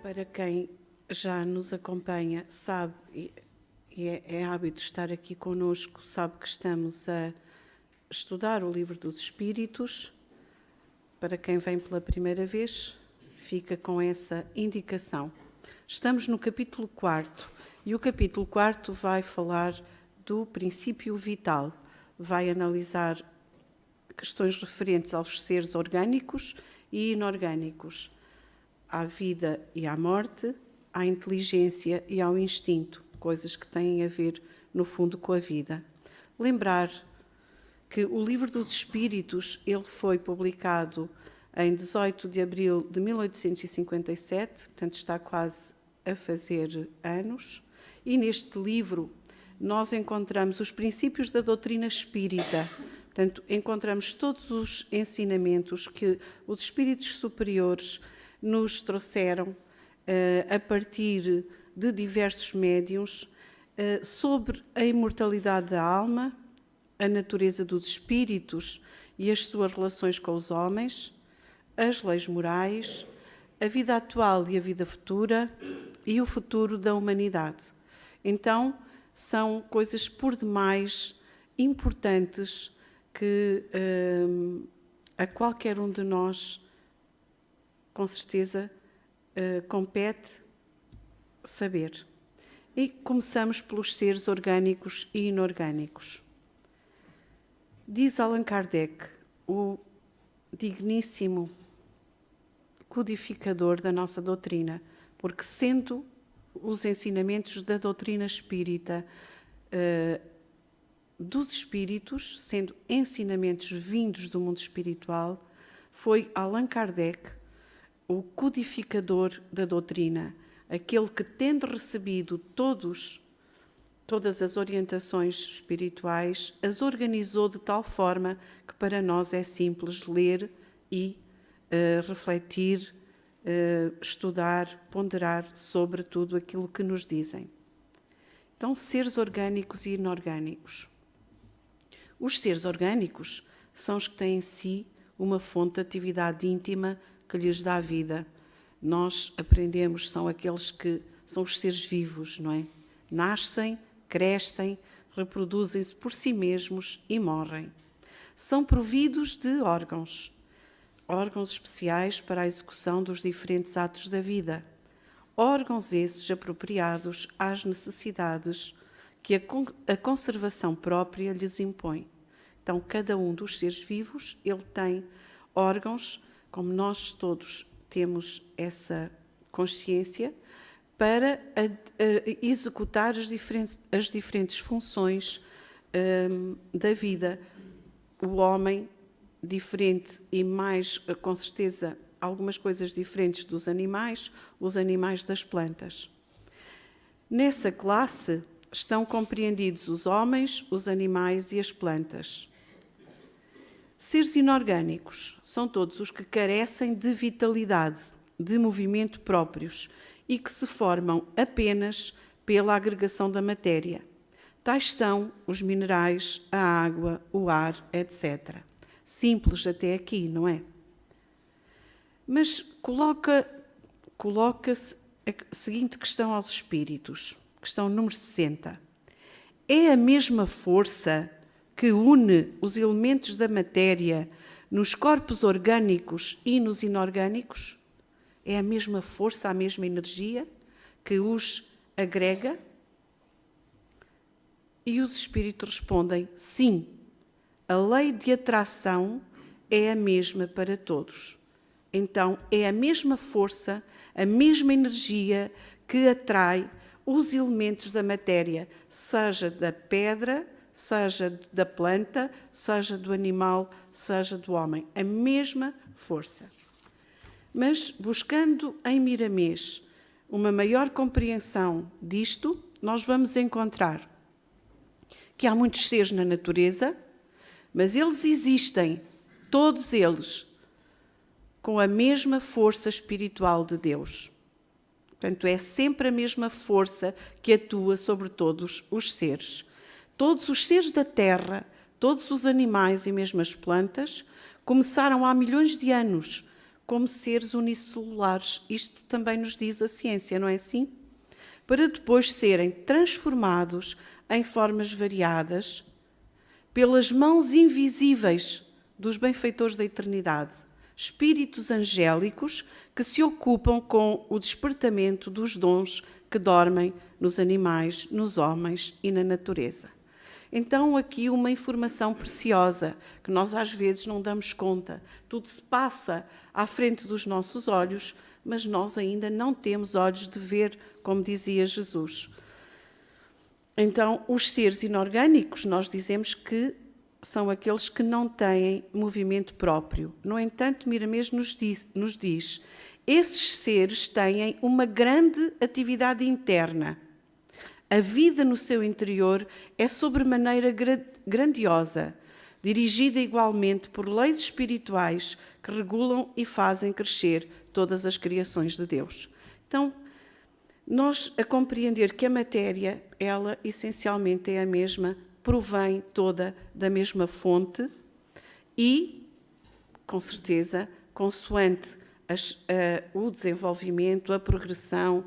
Para quem já nos acompanha, sabe, e é hábito estar aqui conosco, sabe que estamos a estudar o Livro dos Espíritos. Para quem vem pela primeira vez, fica com essa indicação. Estamos no capítulo 4 e o capítulo 4 vai falar do princípio vital, vai analisar questões referentes aos seres orgânicos e inorgânicos, à vida e à morte, à inteligência e ao instinto, coisas que têm a ver, no fundo, com a vida. Lembrar que o Livro dos Espíritos ele foi publicado em 18 de abril de 1857, portanto está quase a fazer anos, e neste livro nós encontramos os princípios da doutrina espírita. Portanto, encontramos todos os ensinamentos que os espíritos superiores nos trouxeram a partir de diversos médiuns sobre a imortalidade da alma, a natureza dos espíritos e as suas relações com os homens, as leis morais, a vida atual e a vida futura e o futuro da humanidade. Então, são coisas por demais importantes que a qualquer um de nós, com certeza, compete saber. E começamos pelos seres orgânicos e inorgânicos. Diz Allan Kardec, o digníssimo codificador da nossa doutrina, porque sendo os ensinamentos da doutrina espírita dos espíritos, sendo ensinamentos vindos do mundo espiritual, foi Allan Kardec o codificador da doutrina, aquele que, tendo recebido todas as orientações espirituais, as organizou de tal forma que para nós é simples ler e refletir, estudar, ponderar sobre tudo aquilo que nos dizem. Então, seres orgânicos e inorgânicos. Os seres orgânicos são os que têm em si uma fonte de atividade íntima que lhes dá vida. Nós aprendemos, são aqueles que são os seres vivos, não é? Nascem, crescem, reproduzem-se por si mesmos e morrem. São providos de órgãos especiais para a execução dos diferentes atos da vida. Órgãos esses apropriados às necessidades que a conservação própria lhes impõe. Então, cada um dos seres vivos, ele tem órgãos, como nós todos temos essa consciência, para executar as diferentes funções da vida. O homem, diferente e mais, com certeza, algumas coisas diferentes dos animais, os animais das plantas. Nessa classe estão compreendidos os homens, os animais e as plantas. Seres inorgânicos são todos os que carecem de vitalidade, de movimento próprios e que se formam apenas pela agregação da matéria. Tais são os minerais, a água, o ar, etc. Simples até aqui, não é? Mas coloca-se a seguinte questão aos espíritos, questão número 60. É a mesma força que une os elementos da matéria nos corpos orgânicos e nos inorgânicos? É a mesma força, a mesma energia que os agrega? E os espíritos respondem, sim, a lei de atração é a mesma para todos. Então, é a mesma força, a mesma energia que atrai os elementos da matéria, seja da pedra, seja da planta, seja do animal, seja do homem. A mesma força. Mas, buscando em Miramês uma maior compreensão disto, nós vamos encontrar que há muitos seres na natureza, mas eles existem, todos eles, com a mesma força espiritual de Deus. Portanto, é sempre a mesma força que atua sobre todos os seres. Todos os seres da Terra, todos os animais e mesmo as plantas, começaram há milhões de anos como seres unicelulares. Isto também nos diz a ciência, não é assim? Para depois serem transformados em formas variadas pelas mãos invisíveis dos benfeitores da eternidade, espíritos angélicos que se ocupam com o despertamento dos dons que dormem nos animais, nos homens e na natureza. Então, aqui uma informação preciosa que nós às vezes não damos conta. Tudo se passa à frente dos nossos olhos, mas nós ainda não temos olhos de ver, como dizia Jesus. Então, os seres inorgânicos, nós dizemos que são aqueles que não têm movimento próprio. No entanto, Miramês nos diz, esses seres têm uma grande atividade interna. A vida no seu interior é sobremaneira grandiosa, dirigida igualmente por leis espirituais que regulam e fazem crescer todas as criações de Deus. Então, nós a compreender que a matéria, ela essencialmente é a mesma, provém toda da mesma fonte e, com certeza, consoante o desenvolvimento, a progressão,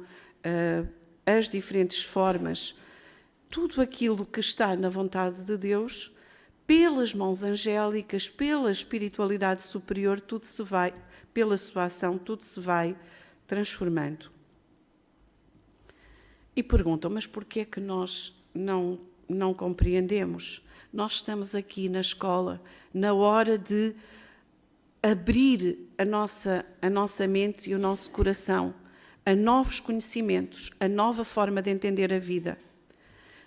as diferentes formas, tudo aquilo que está na vontade de Deus, pelas mãos angélicas, pela espiritualidade superior, tudo se vai, pela sua ação, tudo se vai transformando. E perguntam, mas porquê é que nós não compreendemos? Nós estamos aqui na escola, na hora de abrir a nossa mente e o nosso coração a novos conhecimentos, a nova forma de entender a vida.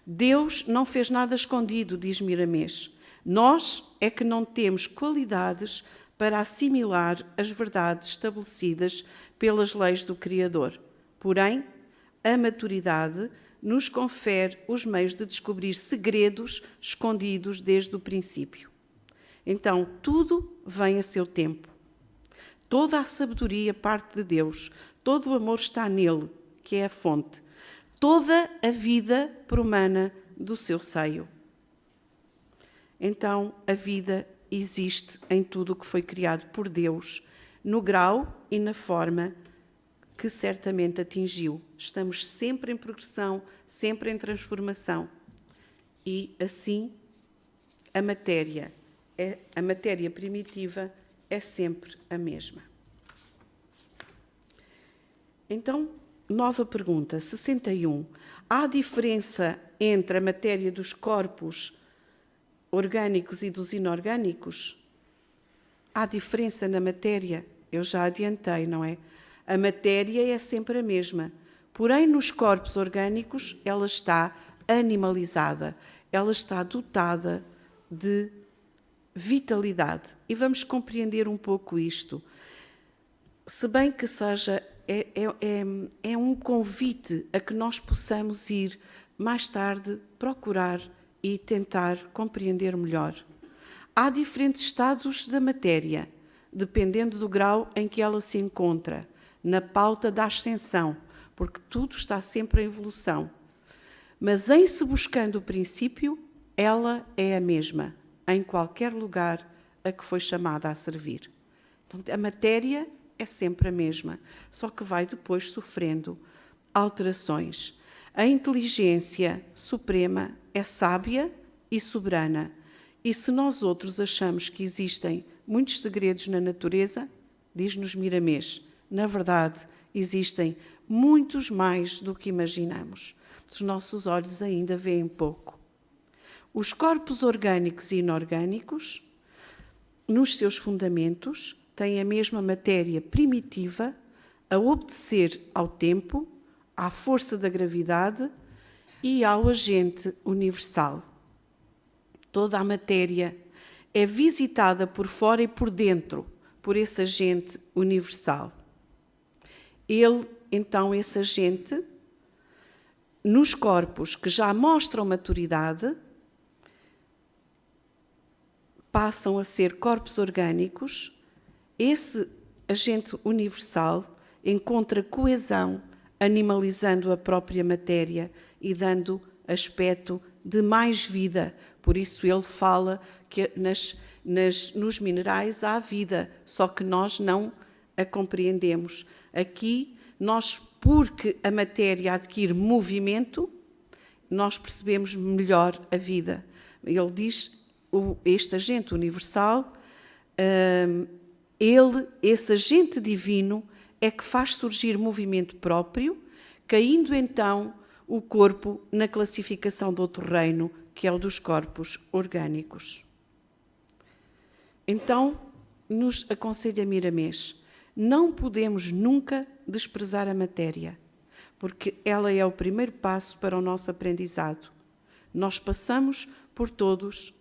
Deus não fez nada escondido, diz Miramês. Nós é que não temos qualidades para assimilar as verdades estabelecidas pelas leis do Criador. Porém, a maturidade nos confere os meios de descobrir segredos escondidos desde o princípio. Então, tudo vem a seu tempo. Toda a sabedoria parte de Deus, todo o amor está nele, que é a fonte. Toda a vida promana do seu seio. Então, a vida existe em tudo o que foi criado por Deus, no grau e na forma que certamente atingiu. Estamos sempre em progressão, sempre em transformação. E, assim, a matéria primitiva é sempre a mesma. Então, nova pergunta, 61. Há diferença entre a matéria dos corpos orgânicos e dos inorgânicos? Há diferença na matéria? Eu já adiantei, não é? A matéria é sempre a mesma. Porém, nos corpos orgânicos, ela está animalizada, ela está dotada de vitalidade. E vamos compreender um pouco isto. Se bem que seja, é um convite a que nós possamos ir mais tarde procurar e tentar compreender melhor. Há diferentes estados da matéria, dependendo do grau em que ela se encontra, na pauta da ascensão, porque tudo está sempre em evolução. Mas em se buscando o princípio, ela é a mesma, em qualquer lugar a que foi chamada a servir. Então, a matéria é sempre a mesma, só que vai depois sofrendo alterações. A inteligência suprema é sábia e soberana. E se nós outros achamos que existem muitos segredos na natureza, diz-nos Miramês, na verdade, existem muitos mais do que imaginamos. Os nossos olhos ainda veem pouco. Os corpos orgânicos e inorgânicos, nos seus fundamentos, têm a mesma matéria primitiva a obedecer ao tempo, à força da gravidade e ao agente universal. Toda a matéria é visitada por fora e por dentro por esse agente universal. Ele, então, esse agente, nos corpos que já mostram maturidade, passam a ser corpos orgânicos. Esse agente universal encontra coesão, animalizando a própria matéria e dando aspecto de mais vida. Por isso ele fala que nos minerais há vida, só que nós não a compreendemos. Aqui, nós, porque a matéria adquire movimento, nós percebemos melhor a vida. Ele diz, este agente universal, esse agente divino, é que faz surgir movimento próprio, caindo então o corpo na classificação do outro reino, que é o dos corpos orgânicos. Então, nos aconselha Miramês, não podemos nunca desprezar a matéria, porque ela é o primeiro passo para o nosso aprendizado. Nós passamos por todos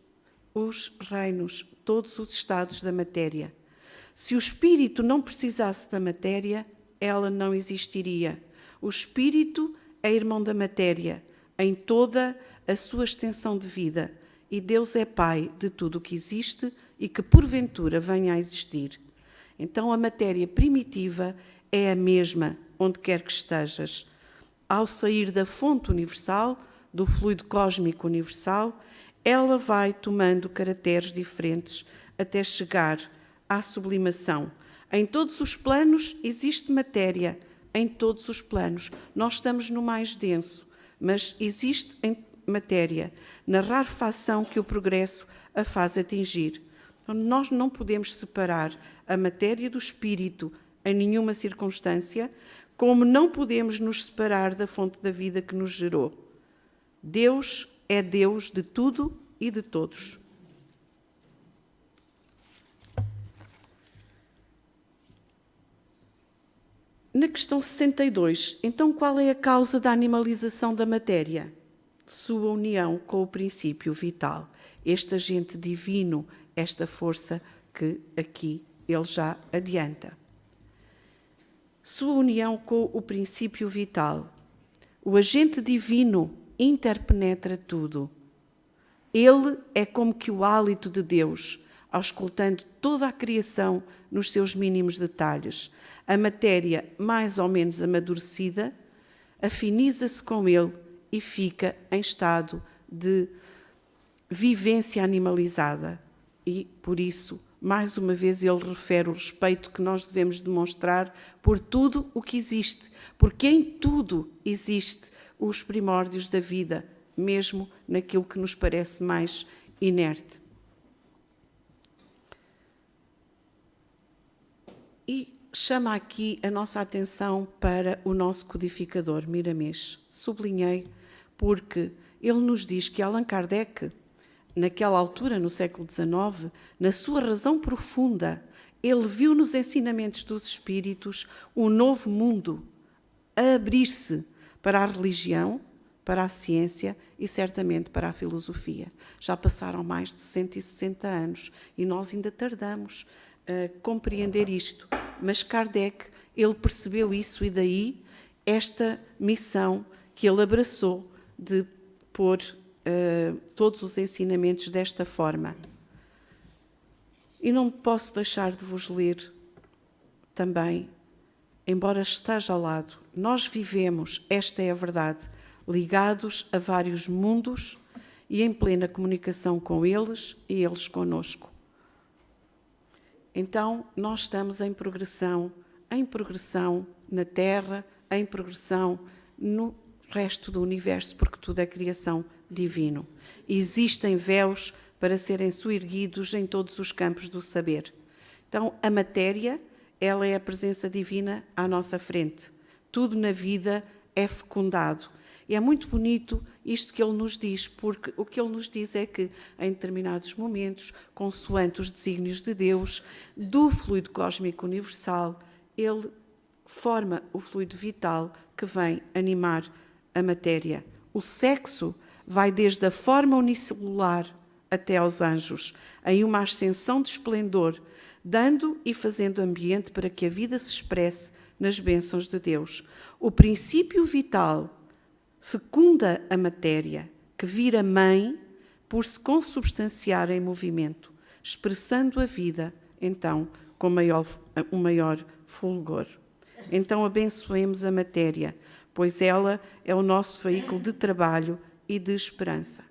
os reinos, todos os estados da matéria. Se o espírito não precisasse da matéria, ela não existiria. O espírito é irmão da matéria, em toda a sua extensão de vida, e Deus é Pai de tudo o que existe e que porventura venha a existir. Então a matéria primitiva é a mesma, onde quer que estejas. Ao sair da fonte universal, do fluido cósmico universal, ela vai tomando caracteres diferentes até chegar à sublimação. Em todos os planos existe matéria, em todos os planos. Nós estamos no mais denso, mas existe matéria, na rarefação que o progresso a faz atingir. Então, nós não podemos separar a matéria do espírito em nenhuma circunstância, como não podemos nos separar da fonte da vida que nos gerou. Deus é Deus de tudo e de todos. Na questão 62, então qual é a causa da animalização da matéria? Sua união com o princípio vital. Este agente divino, esta força que aqui ele já adianta. Sua união com o princípio vital. O agente divino interpenetra tudo. Ele é como que o hálito de Deus, auscultando toda a criação nos seus mínimos detalhes. A matéria, mais ou menos amadurecida, afiniza-se com ele e fica em estado de vivência animalizada. E, por isso, mais uma vez, ele refere o respeito que nós devemos demonstrar por tudo o que existe, porque em tudo existe os primórdios da vida, mesmo naquilo que nos parece mais inerte. E chama aqui a nossa atenção para o nosso codificador, Miramês. Sublinhei porque ele nos diz que Allan Kardec, naquela altura, no século XIX, na sua razão profunda, ele viu nos ensinamentos dos espíritos um novo mundo a abrir-se para a religião, para a ciência e certamente para a filosofia. Já passaram mais de 160 anos e nós ainda tardamos a compreender isto. Mas Kardec, ele percebeu isso e daí esta missão que ele abraçou de pôr todos os ensinamentos desta forma. E não posso deixar de vos ler também, embora esteja ao lado, nós vivemos, esta é a verdade, ligados a vários mundos e em plena comunicação com eles e eles conosco. Então, nós estamos em progressão na Terra, em progressão no resto do universo, porque tudo é criação divino. Existem véus para serem soerguidos em todos os campos do saber. Então, a matéria, ela é a presença divina à nossa frente. Tudo na vida é fecundado. E é muito bonito isto que ele nos diz, porque o que ele nos diz é que, em determinados momentos, consoante os desígnios de Deus, do fluido cósmico universal, ele forma o fluido vital que vem animar a matéria. O sexo vai desde a forma unicelular até aos anjos, em uma ascensão de esplendor, dando e fazendo ambiente para que a vida se expresse nas bênçãos de Deus. O princípio vital fecunda a matéria, que vira mãe por se consubstanciar em movimento, expressando a vida, então, com um maior fulgor. Então, abençoemos a matéria, pois ela é o nosso veículo de trabalho e de esperança.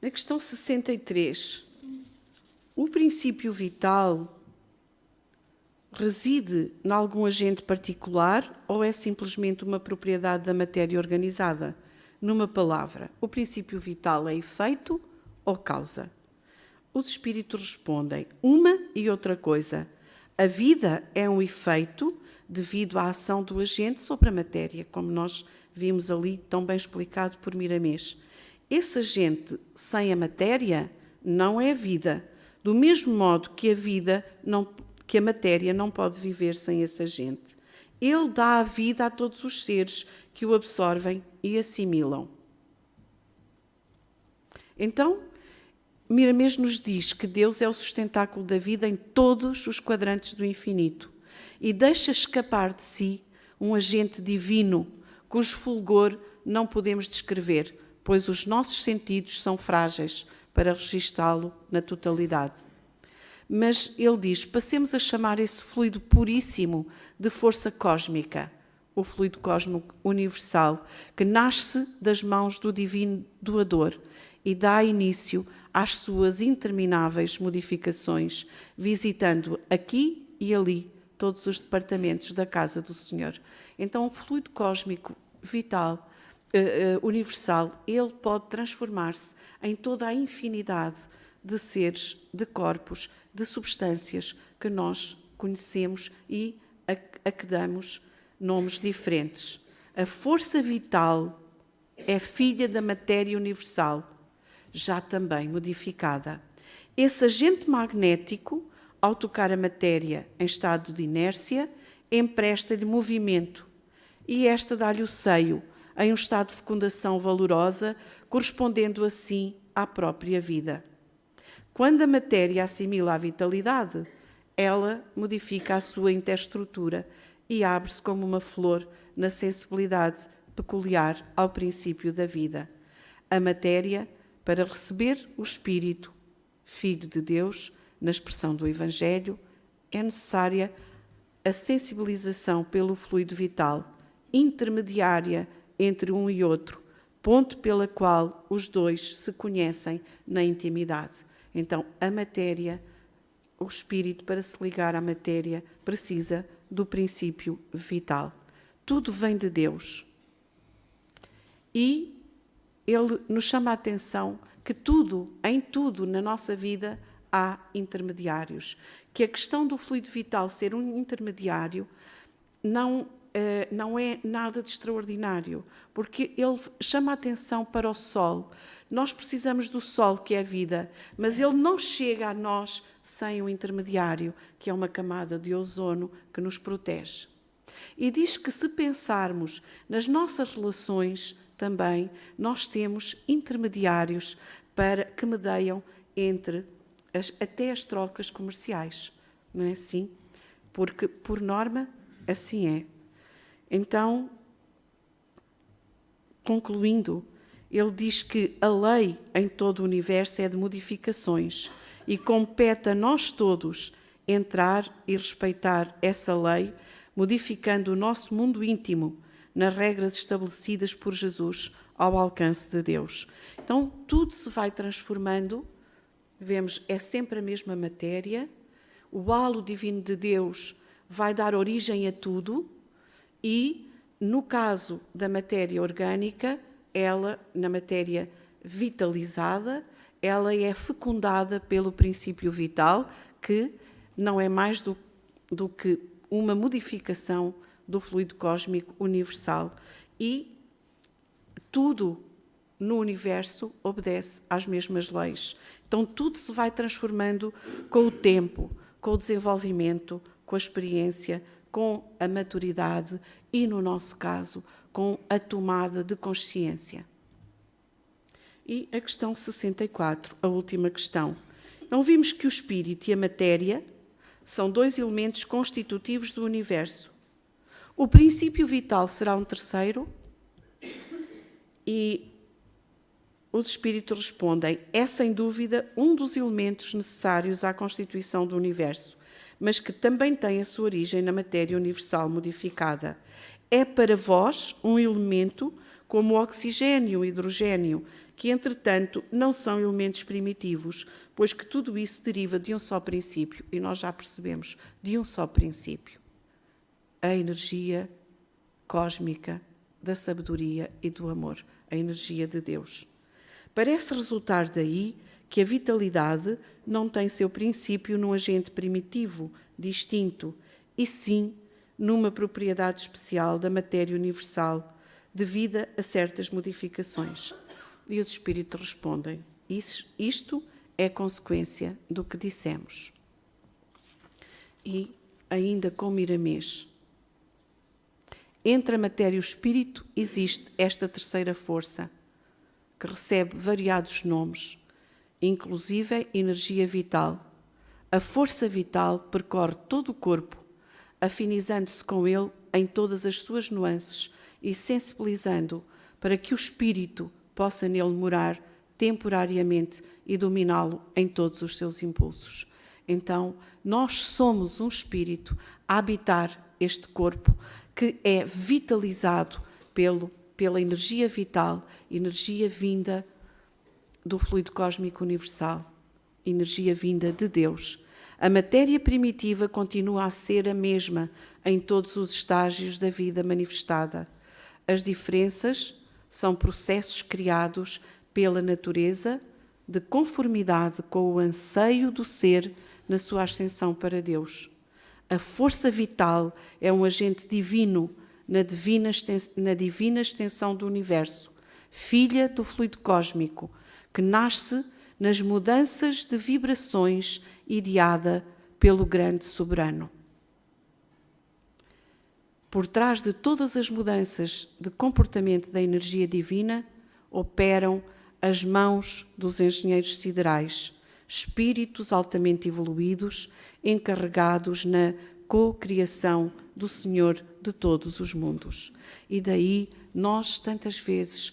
Na questão 63, O princípio vital reside em algum agente particular ou é simplesmente uma propriedade da matéria organizada? Numa palavra, o princípio vital é efeito ou causa? Os espíritos respondem uma e outra coisa. A vida é um efeito devido à ação do agente sobre a matéria, como nós vimos ali tão bem explicado por Miramês. Esse agente sem a matéria não é vida, do mesmo modo que que a matéria não pode viver sem esse agente. Ele dá a vida a todos os seres que o absorvem e assimilam. Então, Miramês nos diz que Deus é o sustentáculo da vida em todos os quadrantes do infinito e deixa escapar de si um agente divino cujo fulgor não podemos descrever, pois os nossos sentidos são frágeis para registá-lo na totalidade. Mas ele diz, passemos a chamar esse fluido puríssimo de força cósmica, o fluido cósmico universal, que nasce das mãos do divino doador e dá início às suas intermináveis modificações, visitando aqui e ali todos os departamentos da casa do Senhor. Então, o fluido cósmico vital, universal, ele pode transformar-se em toda a infinidade de seres, de corpos, de substâncias que nós conhecemos e a que damos nomes diferentes. A força vital é filha da matéria universal, já também modificada. Esse agente magnético, ao tocar a matéria em estado de inércia, empresta-lhe movimento e esta dá-lhe o seio, em um estado de fecundação valorosa, correspondendo assim à própria vida. Quando a matéria assimila a vitalidade, ela modifica a sua interestrutura e abre-se como uma flor na sensibilidade peculiar ao princípio da vida. A matéria, para receber o Espírito, Filho de Deus, na expressão do Evangelho, é necessária a sensibilização pelo fluido vital, intermediária entre um e outro, ponto pela qual os dois se conhecem na intimidade. Então, a matéria, o Espírito, para se ligar à matéria, precisa do princípio vital. Tudo vem de Deus. E ele nos chama a atenção que em tudo na nossa vida há intermediários. Que a questão do fluido vital ser um intermediário não é nada de extraordinário, porque ele chama a atenção para o Sol. Nós precisamos do Sol, que é a vida, mas ele não chega a nós sem um intermediário, que é uma camada de ozono que nos protege. E diz que se pensarmos nas nossas relações também, nós temos intermediários que medeiam entre até as trocas comerciais, não é assim? Porque, por norma, assim é. Então, concluindo, ele diz que a lei em todo o universo é de modificações e compete a nós todos entrar e respeitar essa lei, modificando o nosso mundo íntimo nas regras estabelecidas por Jesus ao alcance de Deus. Então, tudo se vai transformando, vemos, é sempre a mesma matéria, o halo divino de Deus vai dar origem a tudo e, no caso da matéria orgânica, ela, na matéria vitalizada, ela é fecundada pelo princípio vital, que não é mais do que uma modificação do fluido cósmico universal. E tudo no universo obedece às mesmas leis. Então tudo se vai transformando com o tempo, com o desenvolvimento, com a experiência, com a maturidade e, no nosso caso, com a tomada de consciência. E a questão 64, a última questão. Então vimos que o espírito e a matéria são dois elementos constitutivos do universo. O princípio vital será um terceiro? E os espíritos respondem, é sem dúvida um dos elementos necessários à constituição do universo, mas que também tem a sua origem na matéria universal modificada. É para vós um elemento como o oxigênio e o hidrogênio, que entretanto não são elementos primitivos, pois que tudo isso deriva de um só princípio, e nós já percebemos, de um só princípio, a energia cósmica da sabedoria e do amor, a energia de Deus. Parece resultar daí que a vitalidade não tem seu princípio num agente primitivo, distinto, e sim numa propriedade especial da matéria universal, devida a certas modificações. E os espíritos respondem: isto é consequência do que dissemos. E, ainda com Miramês, entre a matéria e o espírito existe esta terceira força, que recebe variados nomes, inclusive energia vital. A força vital percorre todo o corpo, afinizando-se com ele em todas as suas nuances e sensibilizando-o para que o espírito possa nele morar temporariamente e dominá-lo em todos os seus impulsos. Então, nós somos um espírito a habitar este corpo que é vitalizado pela energia vital, energia vinda do fluido cósmico universal, energia vinda de Deus. A matéria primitiva continua a ser a mesma em todos os estágios da vida manifestada. As diferenças são processos criados pela natureza de conformidade com o anseio do ser na sua ascensão para Deus. A força vital é um agente divino na divina extensão do universo, filha do fluido cósmico, que nasce nas mudanças de vibrações ideada pelo grande soberano. Por trás de todas as mudanças de comportamento da energia divina, operam as mãos dos engenheiros siderais, espíritos altamente evoluídos, encarregados na co-criação do Senhor de todos os mundos. E daí nós tantas vezes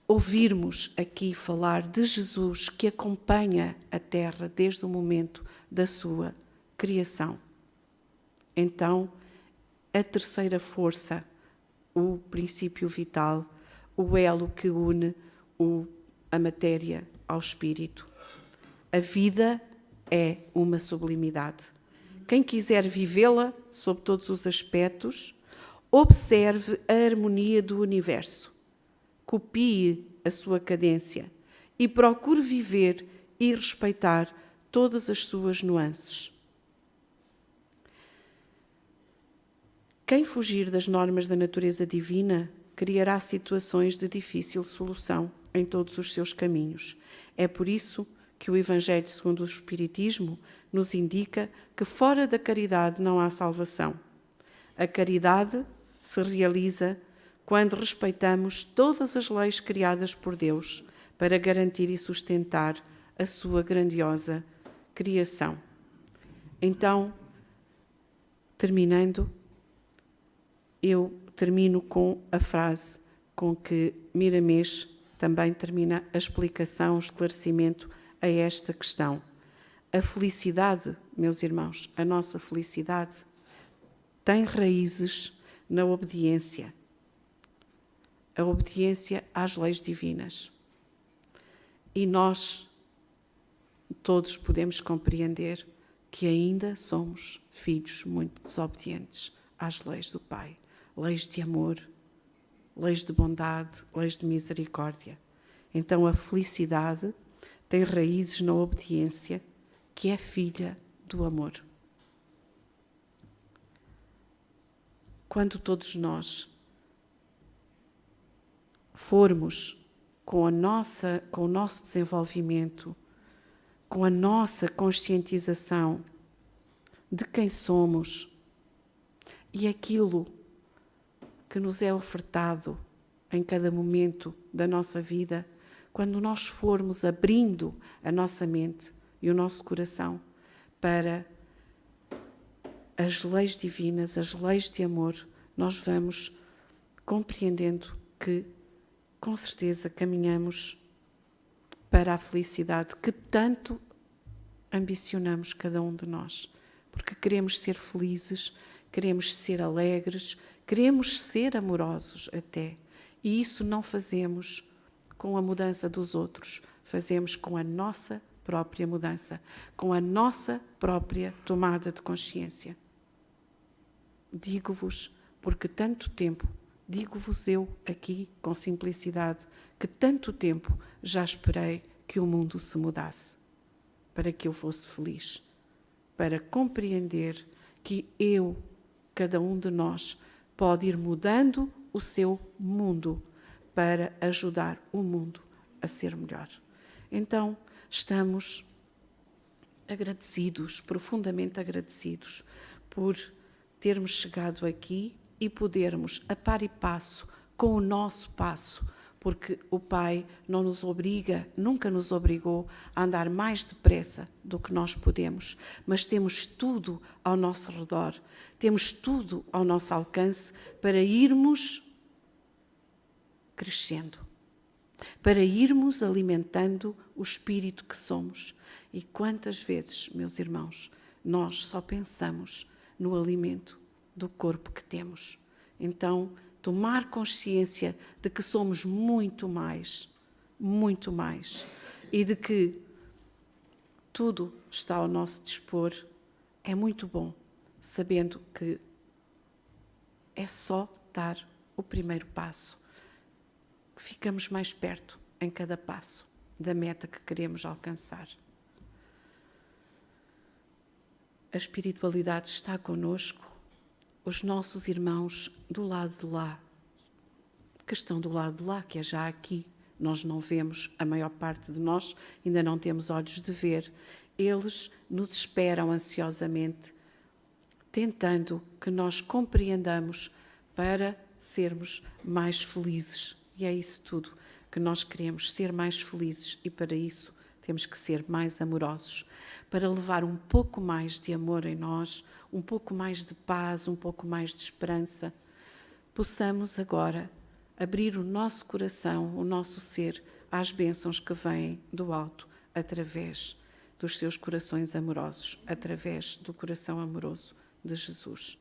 ouvirmos aqui falar de Jesus que acompanha a Terra desde o momento da sua criação. Então, a terceira força, o princípio vital, o elo que une a matéria ao espírito. A vida é uma sublimidade. Quem quiser vivê-la sob todos os aspectos, observe a harmonia do universo, copie a sua cadência e procure viver e respeitar todas as suas nuances. Quem fugir das normas da natureza divina criará situações de difícil solução em todos os seus caminhos. É por isso que o Evangelho segundo o Espiritismo nos indica que fora da caridade não há salvação. A caridade se realiza quando respeitamos todas as leis criadas por Deus para garantir e sustentar a sua grandiosa criação. Então, terminando, eu termino com a frase com que Miramês também termina a explicação, o esclarecimento a esta questão. A felicidade, meus irmãos, a nossa felicidade tem raízes na obediência. A obediência às leis divinas. E nós todos podemos compreender que ainda somos filhos muito desobedientes às leis do Pai. Leis de amor, leis de bondade, leis de misericórdia. Então a felicidade tem raízes na obediência, que é filha do amor. Quando todos nós formos com o nosso desenvolvimento, com a nossa conscientização de quem somos e aquilo que nos é ofertado em cada momento da nossa vida, quando nós formos abrindo a nossa mente e o nosso coração para as leis divinas, as leis de amor, nós vamos compreendendo que, com certeza, caminhamos para a felicidade que tanto ambicionamos cada um de nós, porque queremos ser felizes, queremos ser alegres, queremos ser amorosos até, e isso não fazemos com a mudança dos outros, fazemos com a nossa própria mudança, com a nossa própria tomada de consciência. Digo-vos, porque tanto tempo, digo-vos eu aqui com simplicidade, que tanto tempo já esperei que o mundo se mudasse, para que eu fosse feliz, para compreender que cada um de nós, pode ir mudando o seu mundo para ajudar o mundo a ser melhor. Então, estamos agradecidos, profundamente agradecidos, por termos chegado aqui e podermos, a par e passo, com o nosso passo, porque o Pai não nos obriga, nunca nos obrigou a andar mais depressa do que nós podemos, mas temos tudo ao nosso redor, temos tudo ao nosso alcance para irmos crescendo, para irmos alimentando o espírito que somos. E quantas vezes, meus irmãos, nós só pensamos no alimento do corpo que temos. Então, tomar consciência de que somos muito mais, e de que tudo está ao nosso dispor, é muito bom, sabendo que é só dar o primeiro passo. Ficamos mais perto, em cada passo, da meta que queremos alcançar. A espiritualidade está connosco. Os nossos irmãos do lado de lá, que estão do lado de lá, que é já aqui, nós não vemos, a maior parte de nós ainda não temos olhos de ver, eles nos esperam ansiosamente, tentando que nós compreendamos para sermos mais felizes. E é isso tudo que nós queremos, ser mais felizes, e para isso temos que ser mais amorosos, para levar um pouco mais de amor em nós, um pouco mais de paz, um pouco mais de esperança. Possamos agora abrir o nosso coração, o nosso ser, às bênçãos que vêm do alto, através dos seus corações amorosos, através do coração amoroso de Jesus.